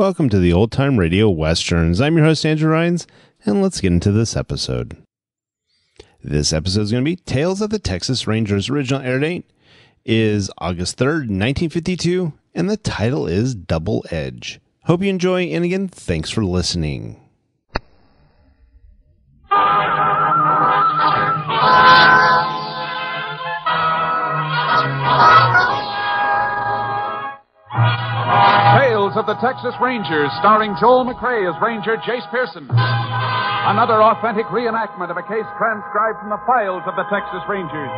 welcome to the Old Time Radio Westerns. I'm your host, Andrew Rhynes, and let's get into this episode. This episode is going to be Tales of the Texas Rangers. Original air date is August 3rd, 1952, and the title is Double Edge. Hope you enjoy, and again, thanks for listening. Tales of the Texas Rangers, starring Joel McCrea as Ranger Jayce Pearson. Another authentic reenactment of a case transcribed from the files of the Texas Rangers.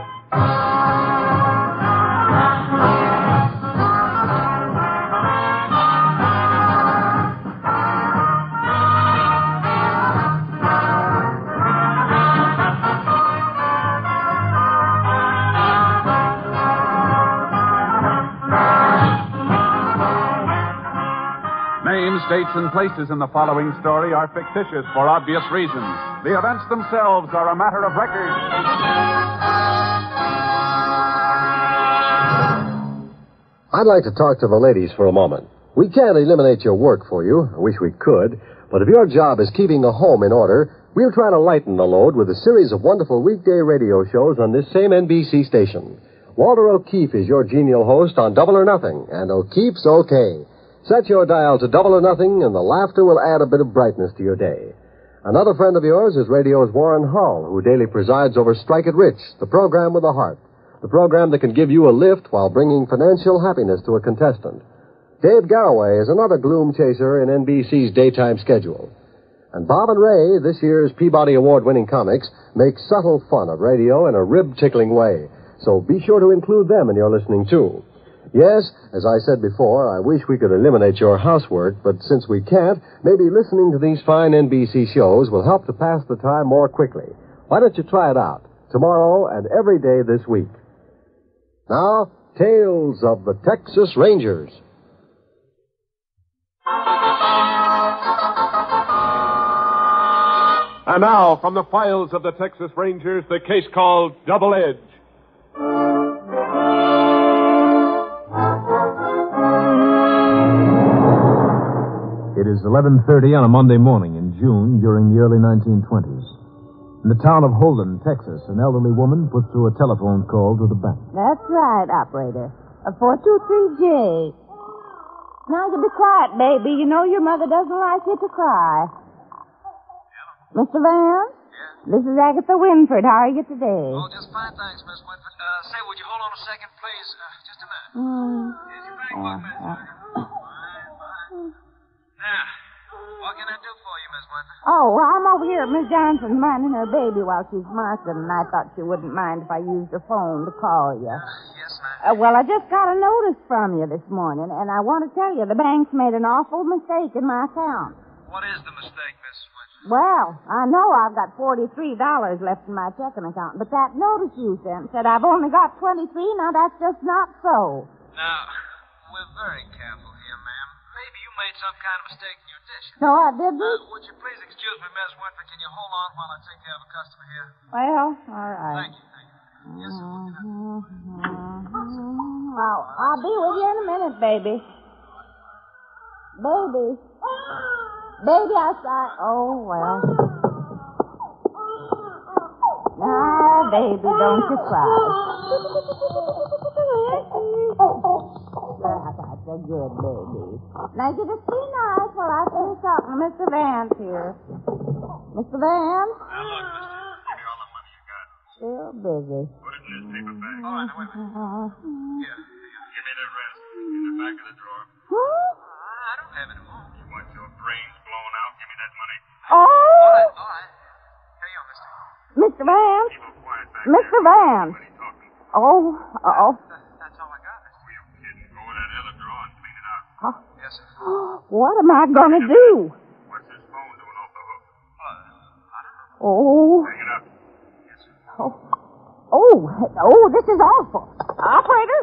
Names, dates, and places in the following story are fictitious for obvious reasons. The events themselves are a matter of record. I'd like to talk to the ladies for a moment. We can't eliminate your work for you. I wish we could. But if your job is keeping the home in order, we'll try to lighten the load with a series of wonderful weekday radio shows on this same NBC station. Walter O'Keefe is your genial host on Double or Nothing, and O'Keefe's okay. Set your dial to Double or Nothing, and the laughter will add a bit of brightness to your day. Another friend of yours is radio's Warren Hull, who daily presides over Strike It Rich, the program with a heart. The program that can give you a lift while bringing financial happiness to a contestant. Dave Garroway is another gloom chaser in NBC's daytime schedule. And Bob and Ray, this year's Peabody Award-winning comics, make subtle fun of radio in a rib-tickling way. So be sure to include them in your listening, too. Yes, as I said before, I wish we could eliminate your housework, but since we can't, maybe listening to these fine NBC shows will help to pass the time more quickly. Why don't you try it out, tomorrow and every day this week? Now, Tales of the Texas Rangers. And now, from the files of the Texas Rangers, the case called Double Edge. It is 11:30 on a Monday morning in June during the early 1920s. In the town of Holden, Texas, an elderly woman puts through a telephone call to the bank. That's right, operator. 423J. Now you be quiet, baby. You know your mother doesn't like you to cry. Mr. Vance? Yeah? This is Agatha Winford. How are you today? Oh, just fine, thanks, Miss Winford. Say, would you hold on a second, please? Just a minute. Here's your bank book, Miss Winford. Fine. Now, what can I do for you, Miss Winford? Oh, I'm over here at Miss Johnson's minding her baby while she's marking, and I thought she wouldn't mind if I used her phone to call you. Yes, ma'am. Well, I just got a notice from you this morning, and I want to tell you the bank's made an awful mistake in my account. What is the mistake, Miss Winford? Well, I know I've got $43 left in my checking account, but that notice you sent said I've only got 23. Now, that's just not so. Now, we're very careful here, ma'am. Maybe you made some kind of mistake in your dishes. No, I didn't. Would you please excuse me, Miss Winford? Can you hold on while I take care of a customer here? Well, all right. Thank you. Yes, sir. What can I do? I'll be with you in a minute, baby. Baby, I saw... Oh, well. Now, baby, don't you cry. That's a good baby. Now, you just be nice while I finish talking to Mr. Vance here. Mr. Vance? Now, look, mister. Give me all the money you got. Still busy. Put it in this paper bag. All right, now, wait a minute. Here. Give me the rest. In the back of the drawer. I don't have any more. You want your brains blown out? Give me that money. Oh! All right. Carry on, mister. Mr. Vance? Keep 'em quiet back Mr. there. Vance. Nobody talking. Oh. That's all I got, mister. Who you kidding? Go in that other drawer and clean it out. Yes, sir. What am I going to do? What's this phone doing off the hook? I don't know. Oh. Hang it up. Yes, sir. Oh, this is awful. Operator.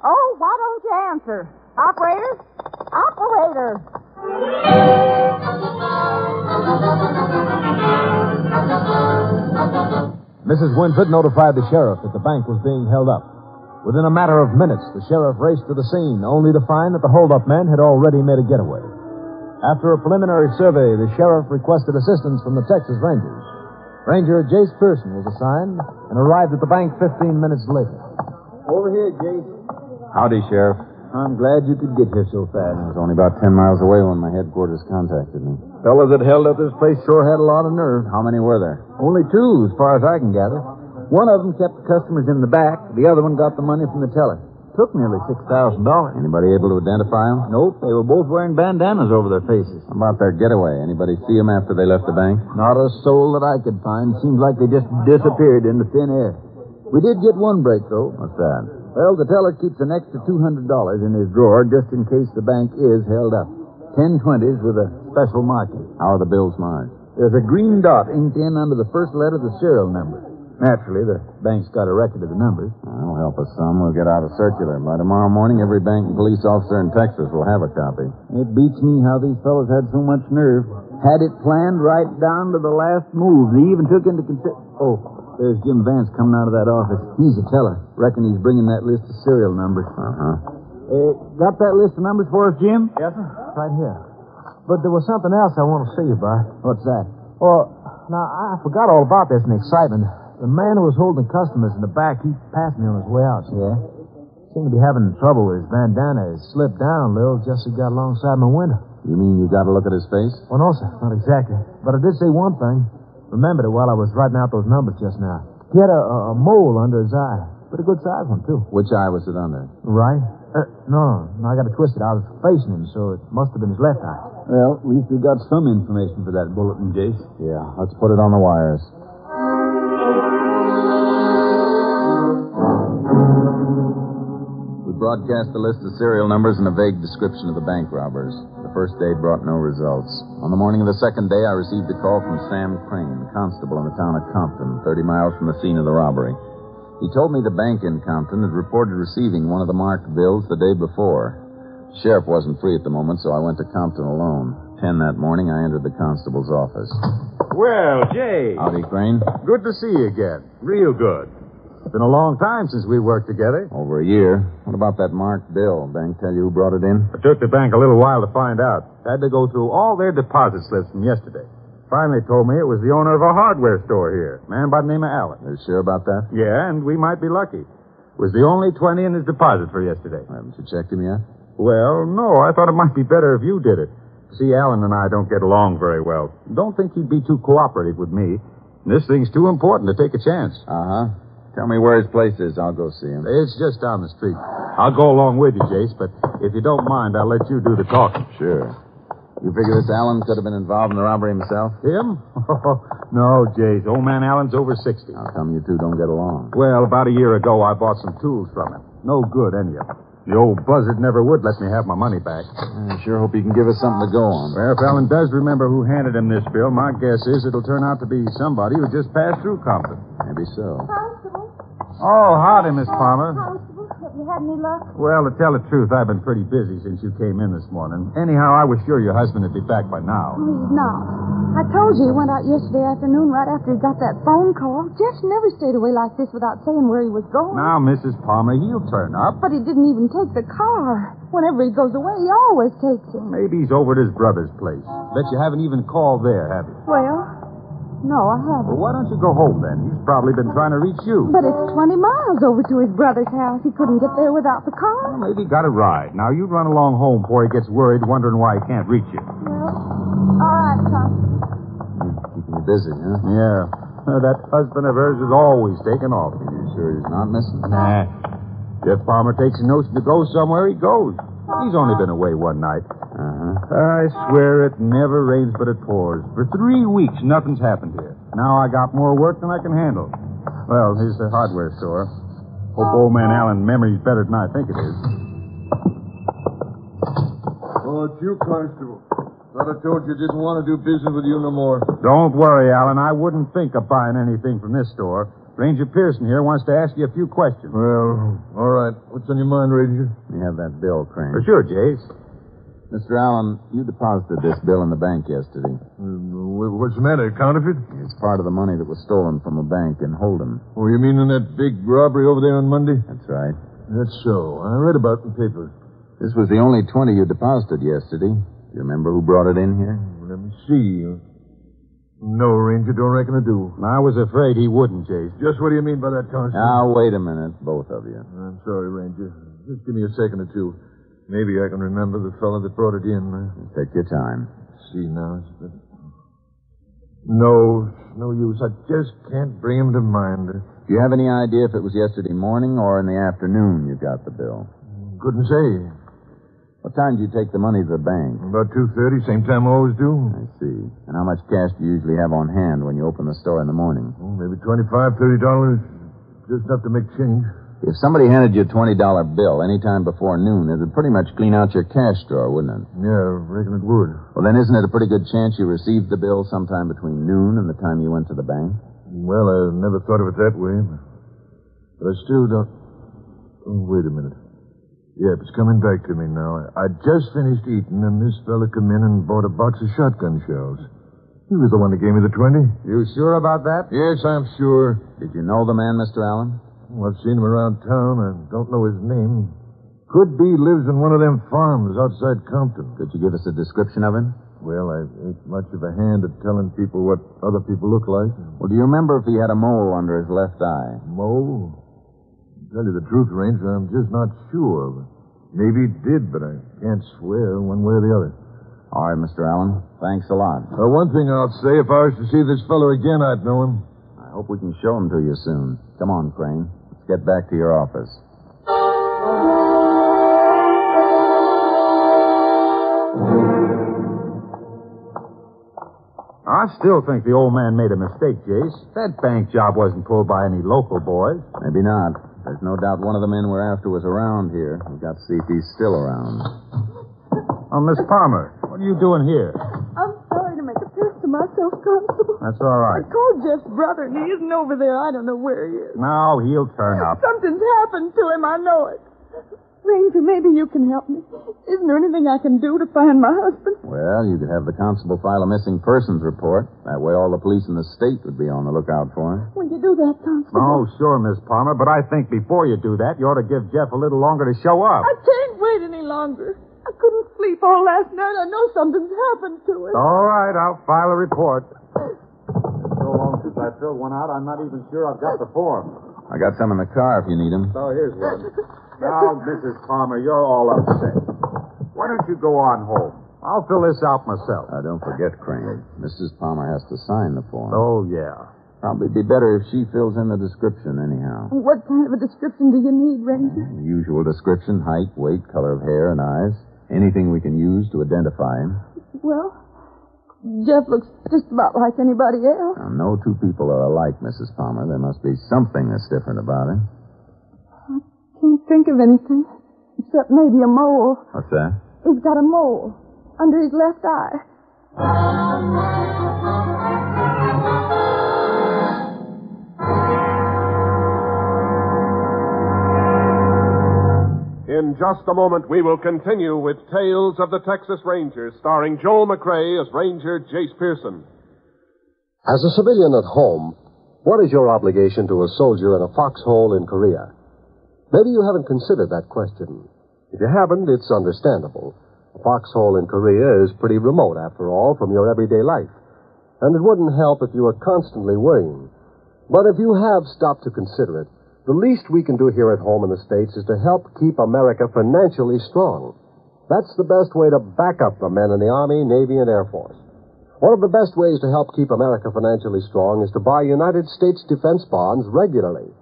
Oh, why don't you answer? Operator. Mrs. Winford notified the sheriff that the bank was being held up. Within a matter of minutes, the sheriff raced to the scene, only to find that the hold-up men had already made a getaway. After a preliminary survey, the sheriff requested assistance from the Texas Rangers. Ranger Jayce Pearson was assigned and arrived at the bank 15 minutes later. Over here, Jayce. Howdy, Sheriff. I'm glad you could get here so fast. I was only about 10 miles away when my headquarters contacted me. Fellas that held up this place sure had a lot of nerve. How many were there? Only two, as far as I can gather. One of them kept the customers in the back. The other one got the money from the teller. Took nearly $6,000. Anybody able to identify them? Nope, they were both wearing bandanas over their faces. How about their getaway? Anybody see them after they left the bank? Not a soul that I could find. Seems like they just disappeared into thin air. We did get one break, though. What's that? Well, the teller keeps an extra $200 in his drawer just in case the bank is held up. 10 20s with a special marking. How are the bills marked? There's a green dot inked in under the first letter of the serial number. Naturally, the bank's got a record of the numbers. That'll help us some. We'll get out a circular. By tomorrow morning, every bank and police officer in Texas will have a copy. It beats me how these fellows had so much nerve. Had it planned right down to the last move. They even took into consideration... Oh, there's Jim Vance coming out of that office. He's a teller. Reckon he's bringing that list of serial numbers. Got that list of numbers for us, Jim? Yes, sir. Right here. But there was something else I want to see you, Barrett. What's that? Well, now, I forgot all about this in the excitement. The man who was holding customers in the back, he passed me on his way out. Yeah? Seemed to be having trouble with his bandana. It slipped down a little just as he got alongside my window. You mean you got to look at his face? Well, no, sir. Not exactly. But I did see one thing. Remembered it while I was writing out those numbers just now. He had a mole under his eye. But a good-sized one, too. Which eye was it under? Right? No, I got it twisted. I was facing him, so it must have been his left eye. Well, at least we got some information for that bulletin, Jayce. Yeah, let's put it on the wires. We broadcast the list of serial numbers and a vague description of the bank robbers. The first day brought no results. On the morning of the second day, I received a call from Sam Crane, constable in the town of Compton, 30 miles from the scene of the robbery. He told me the bank in Compton had reported receiving one of the marked bills the day before. The sheriff wasn't free at the moment, so I went to Compton alone. 10 that morning, I entered the constable's office. Well, Jay. Howdy, Crane. Good to see you again. Real good. It's been a long time since we worked together. Over a year. What about that marked bill? Bank tell you who brought it in? It took the bank a little while to find out. Had to go through all their deposit slips from yesterday. Finally told me it was the owner of a hardware store here, a man by the name of Allen. Are you sure about that? Yeah, and we might be lucky. It was the only 20 in his deposit for yesterday. Haven't you checked him yet? Well, no, I thought it might be better if you did it. See, Allen and I don't get along very well. Don't think he'd be too cooperative with me. This thing's too important to take a chance. Uh-huh. Tell me where his place is. I'll go see him. It's just down the street. I'll go along with you, Jayce, but if you don't mind, I'll let you do the talking. Sure. You figure this Allen could have been involved in the robbery himself? Him? No, Jayce. Old man Allen's over 60. How come you two don't get along? Well, about a year ago, I bought some tools from him. No good, any of them. The old buzzard never would let me have my money back. I sure hope he can give us something to go on. Well, if Allen does remember who handed him this bill, my guess is it'll turn out to be somebody who just passed through Compton. Maybe so. Constable? Oh, howdy, Miss Palmer. Constable, have you had any luck? Well, to tell the truth, I've been pretty busy since you came in this morning. Anyhow, I was sure your husband would be back by now. Oh, he's not. I told you he went out yesterday afternoon right after he got that phone call. Jeff never stayed away like this without saying where he was going. Now, Mrs. Palmer, he'll turn up. But he didn't even take the car. Whenever he goes away, he always takes it. Maybe he's over at his brother's place. Bet you haven't even called there, have you? Well, no, I haven't. Well, why don't you go home then? He's probably been trying to reach you. But it's 20 miles over to his brother's house. He couldn't get there without the car. Well, maybe he got a ride. Now, you run along home before he gets worried, wondering why he can't reach you. Well, all right, Constable. Keeping you busy, huh? Yeah. That husband of hers is always taking off. You sure he's not missing? Nah. Jeff Palmer takes a notion to go somewhere, he goes. He's only been away one night. Uh-huh. I swear it never rains but it pours. For 3 weeks, nothing's happened here. Now I got more work than I can handle. Well, here's the hardware store. Hope old man Allen's memory's better than I think it is. Oh, it's you, Constable. Thought I told you didn't want to do business with you no more. Don't worry, Allen. I wouldn't think of buying anything from this store. Ranger Pearson here wants to ask you a few questions. Well, all right. What's on your mind, Ranger? You have that bill, Crane. For sure, Jayce. Mr. Allen, you deposited this bill in the bank yesterday. What's the matter? Counterfeit? It's part of the money that was stolen from a bank in Holden. Oh, you mean in that big robbery over there on Monday? That's right. That's so. I read about it in the paper. This was the only 20 you deposited yesterday. Do you remember who brought it in here? Let me see. No, Ranger, don't reckon I do. I was afraid he wouldn't, Jayce. Just what do you mean by that, Constable? Now, wait a minute, both of you. I'm sorry, Ranger. Just give me a second or two. Maybe I can remember the fellow that brought it in. Take your time. See now. No, it's no use. I just can't bring him to mind. Do you have any idea if it was yesterday morning or in the afternoon you got the bill? Couldn't say. What time do you take the money to the bank? About 2:30, same time I always do. I see. And how much cash do you usually have on hand when you open the store in the morning? Maybe $25, $30. Just enough to make change. If somebody handed you a $20 bill any time before noon, it would pretty much clean out your cash drawer, wouldn't it? Yeah, I reckon it would. Well, then isn't it a pretty good chance you received the bill sometime between noon and the time you went to the bank? Well, I never thought of it that way. But I still don't... Oh, wait a minute. Yep, it's coming back to me now. I just finished eating, and this fella come in and bought a box of shotgun shells. He was the one that gave me the 20. You sure about that? Yes, I'm sure. Did you know the man, Mr. Allen? Well, I've seen him around town. I don't know his name. Could be lives in one of them farms outside Compton. Could you give us a description of him? Well, I ain't much of a hand at telling people what other people look like. Well, do you remember if he had a mole under his left eye? Mole? To tell you the truth, Ranger, I'm just not sure. Maybe he did, but I can't swear one way or the other. All right, Mr. Allen. Thanks a lot. One thing I'll say, if I was to see this fellow again, I'd know him. I hope we can show him to you soon. Come on, Crane. Let's get back to your office. I still think the old man made a mistake, Jayce. That bank job wasn't pulled by any local boys. Maybe not. There's no doubt one of the men we're after was around here. We've got to see if he's still around. Oh, Miss Palmer, what are you doing here? I'm sorry to make a pest of myself, Constable. That's all right. I called Jeff's brother, and he isn't over there. I don't know where he is. No, he'll turn up. Something's happened to him. I know it. Ranger, maybe you can help me. Isn't there anything I can do to find my husband? Well, you could have the constable file a missing persons report. That way all the police in the state would be on the lookout for him. When you do that, Constable? Oh, sure, Miss Palmer, but I think before you do that, you ought to give Jeff a little longer to show up. I can't wait any longer. I couldn't sleep all last night. I know something's happened to him. All right, I'll file a report. It's so long since I filled one out, I'm not even sure I've got the form. I got some in the car if you need them. Oh, here's one. Now, Mrs. Palmer, you're all upset. Why don't you go on home? I'll fill this out myself. Don't forget, Crane. Mrs. Palmer has to sign the form. Oh, yeah. Probably be better if she fills in the description anyhow. What kind of a description do you need, Ranger? The usual description, height, weight, color of hair, and eyes. Anything we can use to identify him. Well, Jeff looks just about like anybody else. Now, no two people are alike, Mrs. Palmer. There must be something that's different about him. Can't think of anything, except maybe a mole. What's that? He's got a mole under his left eye. In just a moment, we will continue with Tales of the Texas Rangers, starring Joel McCrea as Ranger Jayce Pearson. As a civilian at home, what is your obligation to a soldier in a foxhole in Korea? Maybe you haven't considered that question. If you haven't, it's understandable. A foxhole in Korea is pretty remote, after all, from your everyday life. And it wouldn't help if you were constantly worrying. But if you have stopped to consider it, the least we can do here at home in the States is to help keep America financially strong. That's the best way to back up the men in the Army, Navy, and Air Force. One of the best ways to help keep America financially strong is to buy United States defense bonds regularly.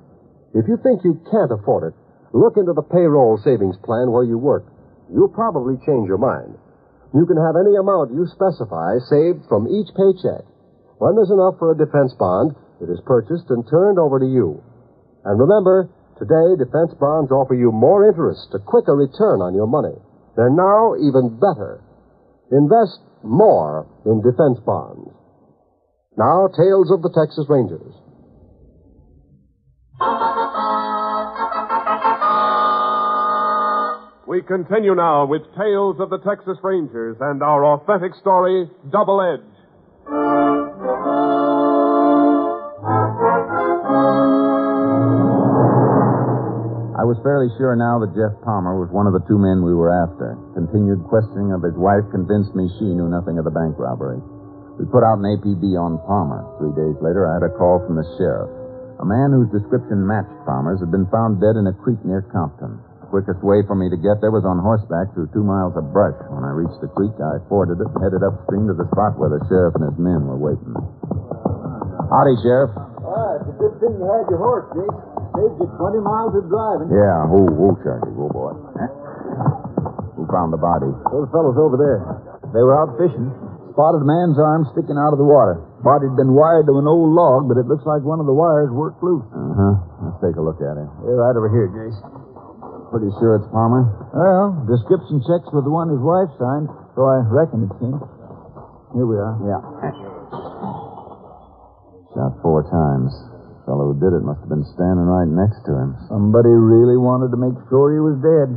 If you think you can't afford it, look into the payroll savings plan where you work. You'll probably change your mind. You can have any amount you specify saved from each paycheck. When there's enough for a defense bond, it is purchased and turned over to you. And remember, today defense bonds offer you more interest, a quicker return on your money. They're now even better. Invest more in defense bonds. Now, Tales of the Texas Rangers. We continue now with Tales of the Texas Rangers and our authentic story, Double Edge. I was fairly sure now that Jeff Palmer was one of the two men we were after. Continued questioning of his wife convinced me she knew nothing of the bank robbery. We put out an APB on Palmer. 3 days later, I had a call from the sheriff. A man whose description matched Palmer's had been found dead in a creek near Compton. The quickest way for me to get there was on horseback through 2 miles of brush. When I reached the creek, I forded it and headed upstream to the spot where the sheriff and his men were waiting. Howdy, Sheriff. It's a good thing you had your horse, Jake. Saved you 20 miles of driving. Yeah, who, Sharky? Oh, boy. Who found the body? Those fellows over there. They were out fishing. Spotted a man's arm sticking out of the water. Body'd been wired to an old log, but it looks like one of the wires worked loose. Uh-huh. Let's take a look at it. They're right over here, Jayce. Pretty sure it's Palmer? Well, description checks with the one his wife signed, so I reckon it's him. Here we are. Yeah. Shot 4 times. The fellow who did it must have been standing right next to him. Somebody really wanted to make sure he was dead.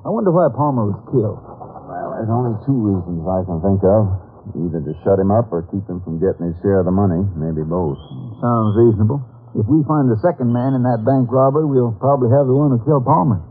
I wonder why Palmer was killed. Well, there's only 2 reasons I can think of. Either to shut him up or keep him from getting his share of the money. Maybe both. Sounds reasonable. If we find the second man in that bank robbery, we'll probably have the one who killed Palmer.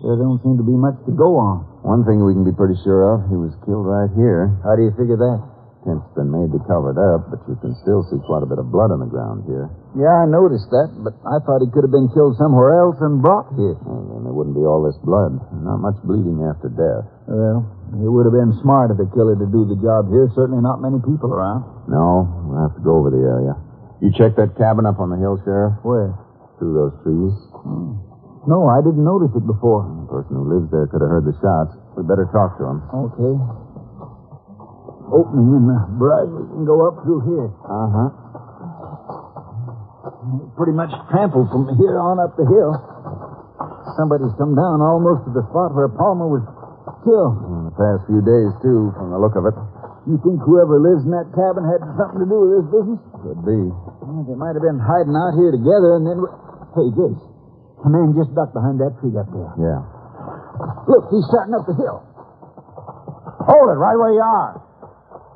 There don't seem to be much to go on. One thing we can be pretty sure of, he was killed right here. How do you figure that? Tent's been made to cover it up, but you can still see quite a bit of blood on the ground here. Yeah, I noticed that, but I thought he could have been killed somewhere else and brought here. Well, then there wouldn't be all this blood. Not much bleeding after death. Well, it would have been smart of the killer to do the job here. Certainly not many people around. No, we'll have to go over the area. You checked that cabin up on the hill, Sheriff? Where? Through those trees. No, I didn't notice it before. The person who lives there could have heard the shots. We'd better talk to him. Okay. Opening in the brush. We can go up through here. Uh-huh. Pretty much trampled from here on up the hill. Somebody's come down almost to the spot where Palmer was killed. In the past few days, too, from the look of it. You think whoever lives in that cabin had something to do with this business? Could be. Well, they might have been hiding out here together and then... Hey, Jayce. A man just ducked behind that tree up there. Yeah. Look, he's starting up the hill. Hold it right where you are.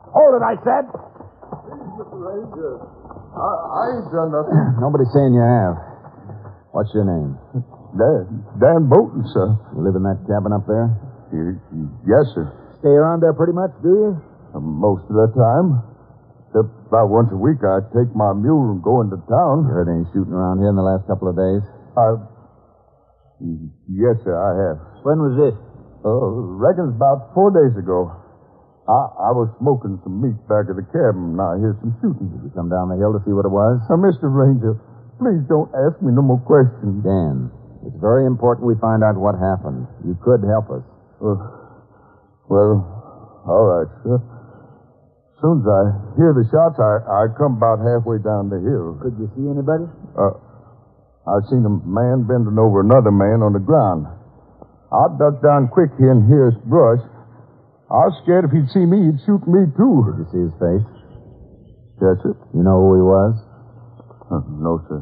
Hold it, I said. Mr. Ranger, I ain't done nothing. Nobody's saying you have. What's your name? Dan Bolton, sir. You live in that cabin up there? Yes, sir. Stay around there pretty much, do you? Most of the time. Except about once a week I take my mule and go into town. You heard any shooting around here in the last couple of days? Yes, sir, I have. When was this? Reckon it's about 4 days ago. I was smoking some meat back at the cabin, and I hear some shooting. Did you come down the hill to see what it was? Mr. Ranger, please don't ask me no more questions. Dan, it's very important we find out what happened. You could help us. Well, all right, sir. As soon as I hear the shots, I come about halfway down the hill. Could you see anybody? I seen a man bending over another man on the ground. I ducked down quick here in here's brush. I was scared if he'd see me, he'd shoot me, too. Did you see his face? Yes, sir. You know who he was? No, sir.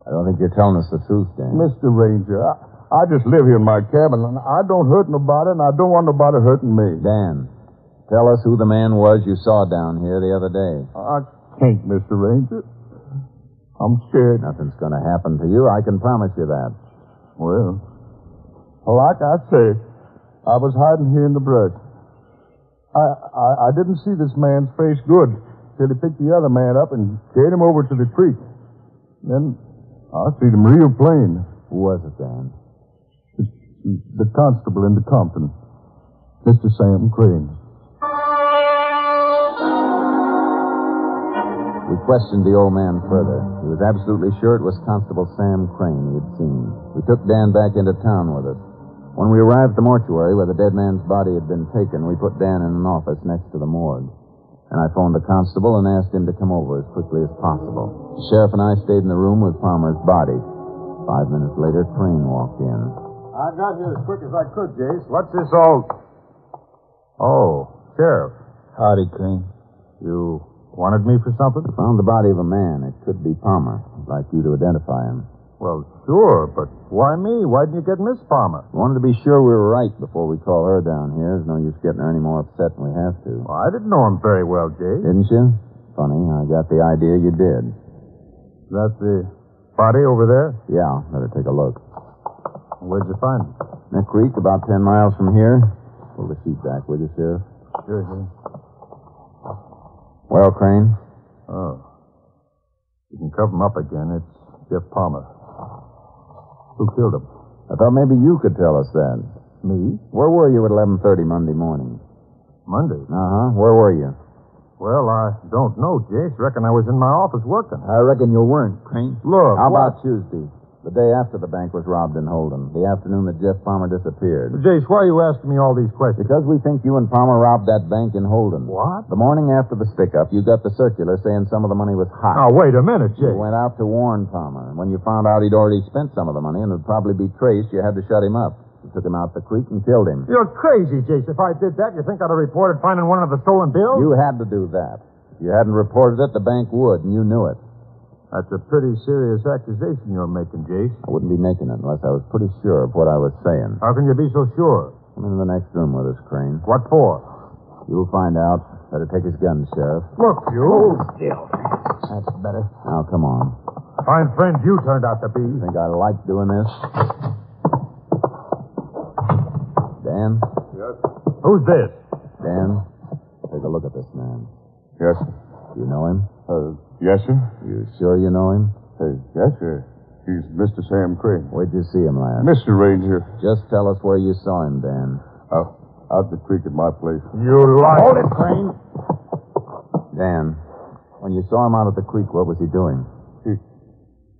I don't think you're telling us the truth, Dan. Mr. Ranger, I just live here in my cabin, and I don't hurt nobody, and I don't want nobody hurting me. Dan, tell us who the man was you saw down here the other day. I can't, Mr. Ranger. I'm scared. Nothing's going to happen to you. I can promise you that. Well, like I say, I was hiding here in the brush. I didn't see this man's face good till he picked the other man up and carried him over to the creek. Then I seen him real plain. Who was it, Dan? The constable in the Compton, Mr. Sam Crane. We questioned the old man further. He was absolutely sure it was Constable Sam Crane he had seen. We took Dan back into town with us. When we arrived at the mortuary where the dead man's body had been taken, we put Dan in an office next to the morgue. And I phoned the constable and asked him to come over as quickly as possible. The sheriff and I stayed in the room with Palmer's body. 5 minutes later, Crane walked in. I got here as quick as I could, Jayce. What's this all... Oh, Sheriff. Howdy, Crane. You wanted me for something? I found the body of a man. It could be Palmer. I'd like you to identify him. Well, sure, but why me? Why didn't you get Miss Palmer? I wanted to be sure we were right before we call her down here. There's no use getting her any more upset than we have to. Well, I didn't know him very well, Jayce. Didn't you? Funny, I got the idea you did. Is that the body over there? Yeah, better take a look. Where'd you find him? McCrea, about 10 miles from here. Pull the sheet back, will you, Sheriff? Sure, sir. Well, Crane? Oh. You can cover him up again. It's Jeff Palmer. Who killed him? I thought maybe you could tell us that. Me? Where were you at 11:30 Monday morning? Monday? Uh-huh. Where were you? Well, I don't know, Jayce. Reckon I was in my office working. I reckon you weren't, Crane. Look, How what? about Tuesday? The day after the bank was robbed in Holden. The afternoon that Jeff Palmer disappeared. Jayce, why are you asking me all these questions? Because we think you and Palmer robbed that bank in Holden. What? The morning after the stick-up, you got the circular saying some of the money was hot. Now, wait a minute, You Jayce. went out to warn Palmer. When you found out he'd already spent some of the money and would probably be traced, you had to shut him up. You took him out the creek and killed him. You're crazy, Jayce. If I did that, you think I'd have reported finding one of the stolen bills? You had to do that. If you hadn't reported it, the bank would, and you knew it. That's a pretty serious accusation you're making, Jayce. I wouldn't be making it unless I was pretty sure of what I was saying. How can you be so sure? Come into the next room with us, Crane. What for? You'll find out. Better take his gun, Sheriff. Look, you. Hold still. That's better. Now, come on. Fine friend you turned out to be. Think I like doing this? Dan? Yes? Who's this? Dan, take a look at this man. Yes, You know him? yes, sir. You sure you know him? Yes, sir. He's Mr. Sam Craig. Where'd you see him last? Mr. Ranger. Just tell us where you saw him, Dan. Out the creek at my place. You lie. Hold it, Crane. Dan, when you saw him out at the creek, what was he doing?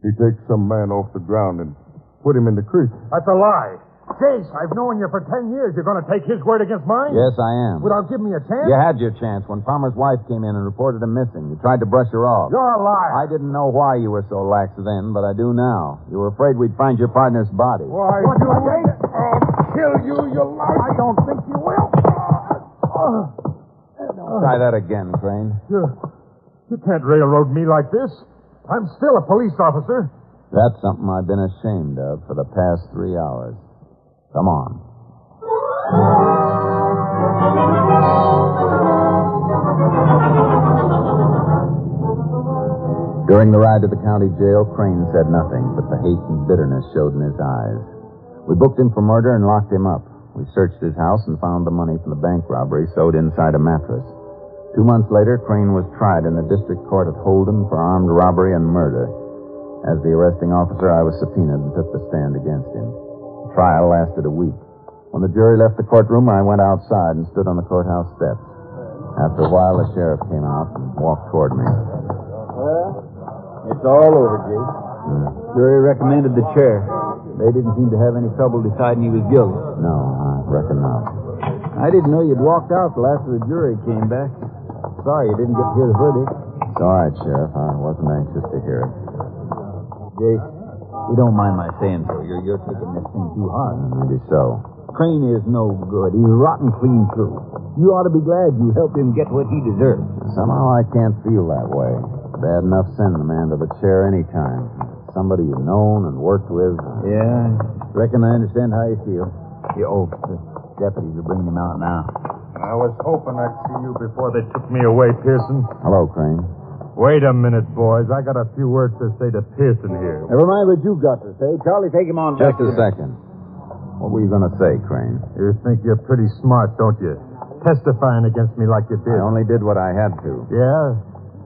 He takes some man off the ground and put him in the creek. That's a lie. Jayce, I've known you for 10 years. You're going to take his word against mine? Yes, I am. Without giving me a chance? You had your chance when Palmer's wife came in and reported him missing. You tried to brush her off. You're a liar. I didn't know why you were so lax then, but I do now. You were afraid we'd find your partner's body. Why, you wait. I'll kill you, you liar. I don't think you will. Try that again, Crane. You can't railroad me like this. I'm still a police officer. That's something I've been ashamed of for the past 3 hours. Come on. During the ride to the county jail, Crane said nothing, but the hate and bitterness showed in his eyes. We booked him for murder and locked him up. We searched his house and found the money from the bank robbery sewed inside a mattress. 2 months later, Crane was tried in the district court at Holden for armed robbery and murder. As the arresting officer, I was subpoenaed and took the stand against him. The trial lasted a week. When the jury left the courtroom, I went outside and stood on the courthouse steps. After a while, the sheriff came out and walked toward me. Well, it's all over, Jayce. Jury recommended the chair. They didn't seem to have any trouble deciding he was guilty. No, I reckon not. I didn't know you'd walked out till after the jury came back. Sorry you didn't get to hear the verdict. It's all right, Sheriff. I wasn't anxious to hear it. Jayce, you don't mind my saying so. You're taking this thing too hard. Maybe so. Crane is no good. He's rotten clean through. You ought to be glad you helped him get what he deserves. Somehow I can't feel that way. Bad enough sending a man to the chair any time. Somebody you've known and worked with. Yeah, reckon I understand how you feel. The deputies are bringing him out now. I was hoping I'd see you before they took me away, Pearson. Hello, Crane. Wait a minute, boys. I got a few words to say to Pearson here. Never mind what you got to say. Charlie, take him on Just back a to second. What were you going to say, Crane? You think you're pretty smart, don't you? Testifying against me like you did. I only did what I had to. Yeah?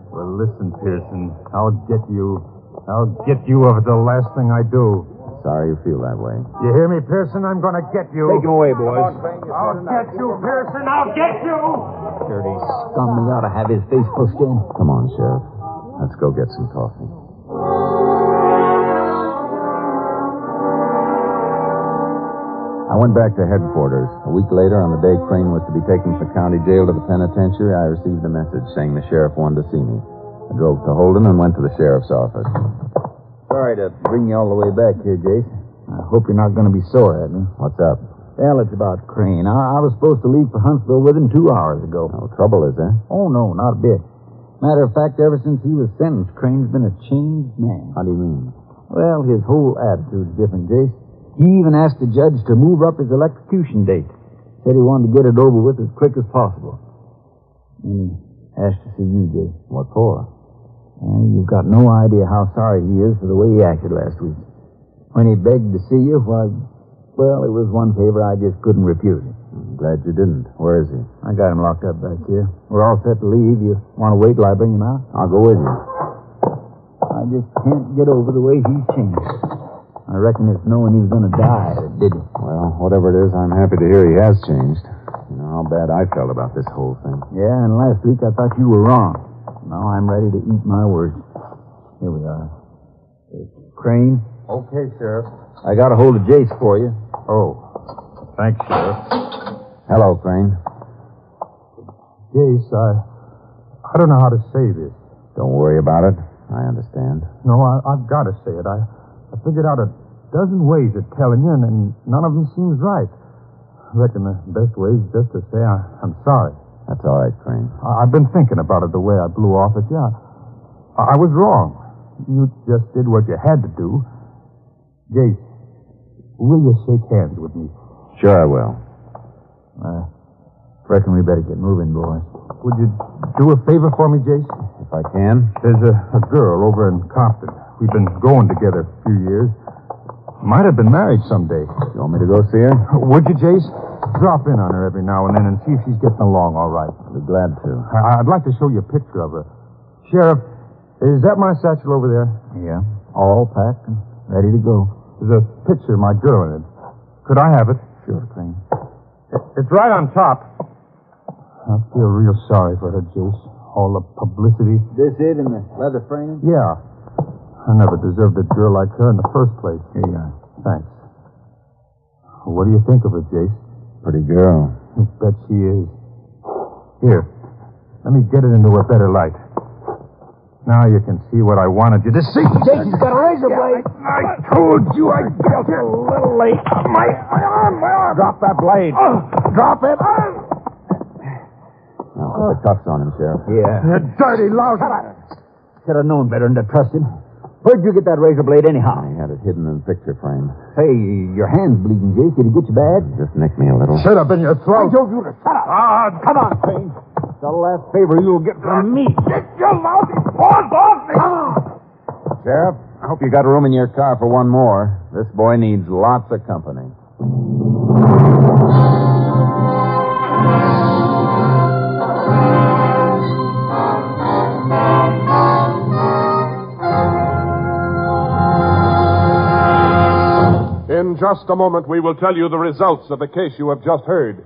Well, listen, Pearson. I'll get you. I'll get you over the last thing I do. Sorry you feel that way. You hear me, Pearson? I'm going to get you. Take him away, boys. I'll get you, Pearson. I'll get you. Dirty scum. He ought to have his face pushed in. Come on, Sheriff. Let's go get some coffee. I went back to headquarters. A week later, on the day Crane was to be taken from the county jail to the penitentiary, I received a message saying the sheriff wanted to see me. I drove to Holden and went to the sheriff's office. Sorry to bring you all the way back here, Jayce. I hope you're not going to be sore at me. What's up? Well, it's about Crane. I was supposed to leave for Huntsville with him 2 hours ago. No trouble, is there? Oh, no, not a bit. Matter of fact, ever since he was sentenced, Crane's been a changed man. How do you mean? Well, his whole attitude's different, Jayce. He even asked the judge to move up his electrocution date. Said he wanted to get it over with as quick as possible. And he asked to see you, Jayce. What for? You've got no idea how sorry he is for the way he acted last week. When he begged to see you, why, Well, it was one favor I just couldn't refuse him. I'm glad you didn't. Where is he? I got him locked up back here. We're all set to leave. You want to wait till I bring him out? I'll go with you. I just can't get over the way he's changed. I reckon it's knowing he's going to die that did it. Well, whatever it is, I'm happy to hear he has changed. You know how bad I felt about this whole thing. Yeah, and last week I thought you were wrong. Now I'm ready to eat my words. Here we are. Crane? Okay, Sheriff. I got a hold of Jayce for you. Oh, thanks, Sheriff. Hello, Crane. Jayce, I don't know how to say this. Don't worry about it. I understand. No, I've got to say it. I figured out a dozen ways of telling you, and none of them seems right. I reckon the best way is just to say I'm sorry. That's all right, Crane. I've been thinking about it the way I blew off at you. I was wrong. You just did what you had to do. Jayce, will you shake hands with me? Sure I will. I reckon we better get moving, boys. Would you do a favor for me, Jayce? If I can. There's a girl over in Compton. We've been going together a few years. Might have been married someday. You want me to go see her? Would you, Jayce? Drop in on her every now and then and see if she's getting along all right. I'll be glad to. I'd like to show you a picture of her. Sheriff, is that my satchel over there? Yeah, all packed and ready to go. There's a picture of my girl in it. Could I have it? Sure, Crane. It's right on top. I feel real sorry for her, Jayce. All the publicity. This it in the leather frame? Yeah. I never deserved a girl like her in the first place. Here you are. Thanks. What do you think of her, Jayce? Pretty girl. I bet she is. Here, let me get it into a better light. Now you can see what I wanted you to see. Jason's got a razor blade. I told you I got here a little late. My arm. Drop that blade. Drop it. Now put the cuffs on him, Sheriff. Yeah. You dirty louse. Should have known better than to trust him. Where'd you get that razor blade anyhow? He had it hidden in the picture frame. Say, your hand's bleeding, Jayce. Did he get you bad? Just nicked me a little. Should have been your throat. I told you to shut up. Come on, Crane. It's the last favor you'll get from me. Get your lousy paws off me. Come on. Sheriff, I hope you got room in your car for one more. This boy needs lots of company. In just a moment, we will tell you the results of the case you have just heard.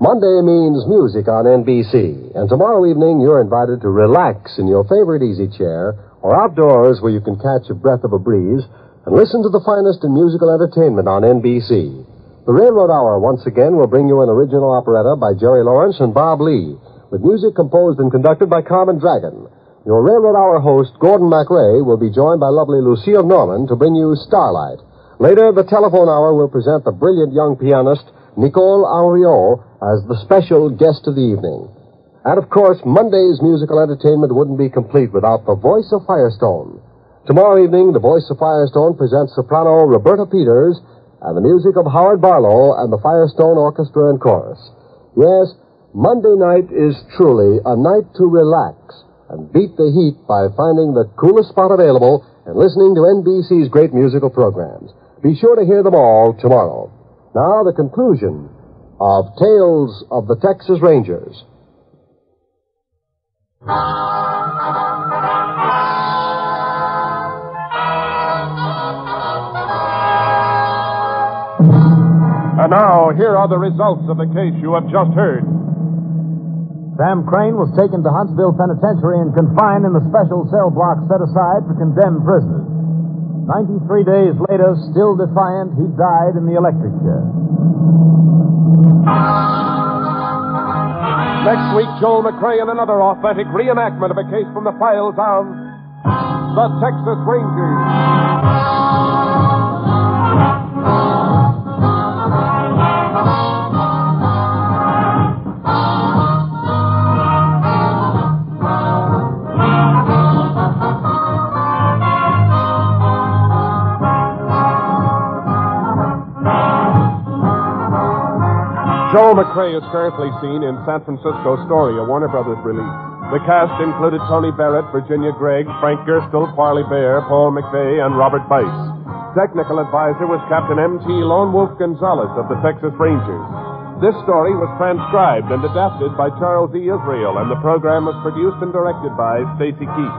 Monday means music on NBC, and tomorrow evening you're invited to relax in your favorite easy chair or outdoors where you can catch a breath of a breeze and listen to the finest in musical entertainment on NBC. The Railroad Hour once again will bring you an original operetta by Jerry Lawrence and Bob Lee, with music composed and conducted by Carmen Dragon. Your Railroad Hour host, Gordon McCrea, will be joined by lovely Lucille Norman to bring you Starlight. Later, the Telephone Hour will present the brilliant young pianist, Nicole Henriot, as the special guest of the evening. And, of course, Monday's musical entertainment wouldn't be complete without the voice of Firestone. Tomorrow evening, the voice of Firestone presents soprano Roberta Peters and the music of Howard Barlow and the Firestone Orchestra and Chorus. Yes, Monday night is truly a night to relax and beat the heat by finding the coolest spot available and listening to NBC's great musical programs. Be sure to hear them all tomorrow. Now, the conclusion of Tales of the Texas Rangers. And now, here are the results of the case you have just heard. Sam Crane was taken to Huntsville Penitentiary and confined in the special cell block set aside for condemned prisoners. 93 days later, still defiant, he died in the electric chair. Next week, Joel McCrea in another authentic reenactment of a case from the files of the Texas Rangers. Joel McCrea is currently seen in San Francisco Story, a Warner Brothers release. The cast included Tony Barrett, Virginia Gregg, Frank Gerstle, Parley Baer, Paul McVeigh, and Robert Bice. Technical advisor was Captain M.T. Lone Wolf Gonzalez of the Texas Rangers. This story was transcribed and adapted by Charles E. Israel, and the program was produced and directed by Stacy Keach.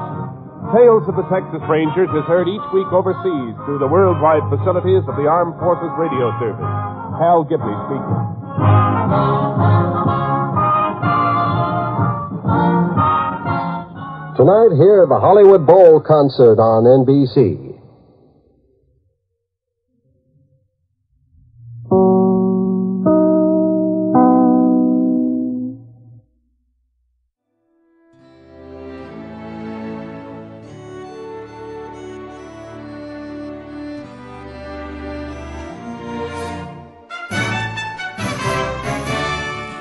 Tales of the Texas Rangers is heard each week overseas through the worldwide facilities of the Armed Forces Radio Service. Hal Gibney speaking. Tonight, hear the Hollywood Bowl concert on NBC.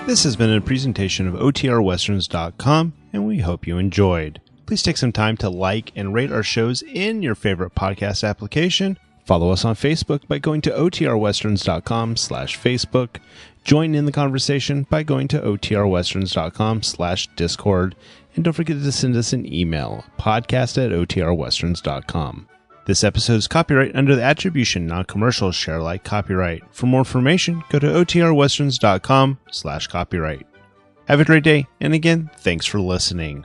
This has been a presentation of OTRWesterns.com, and we hope you enjoyed. Please take some time to like and rate our shows in your favorite podcast application. Follow us on Facebook by going to OTRWesterns.com/Facebook. Join in the conversation by going to OTRWesterns.com/Discord. And don't forget to send us an email, podcast@OTRWesterns.com. This episode is copyright under the Attribution Non-Commercial Share Alike copyright. For more information, go to OTRWesterns.com/copyright. Have a great day, and again, thanks for listening.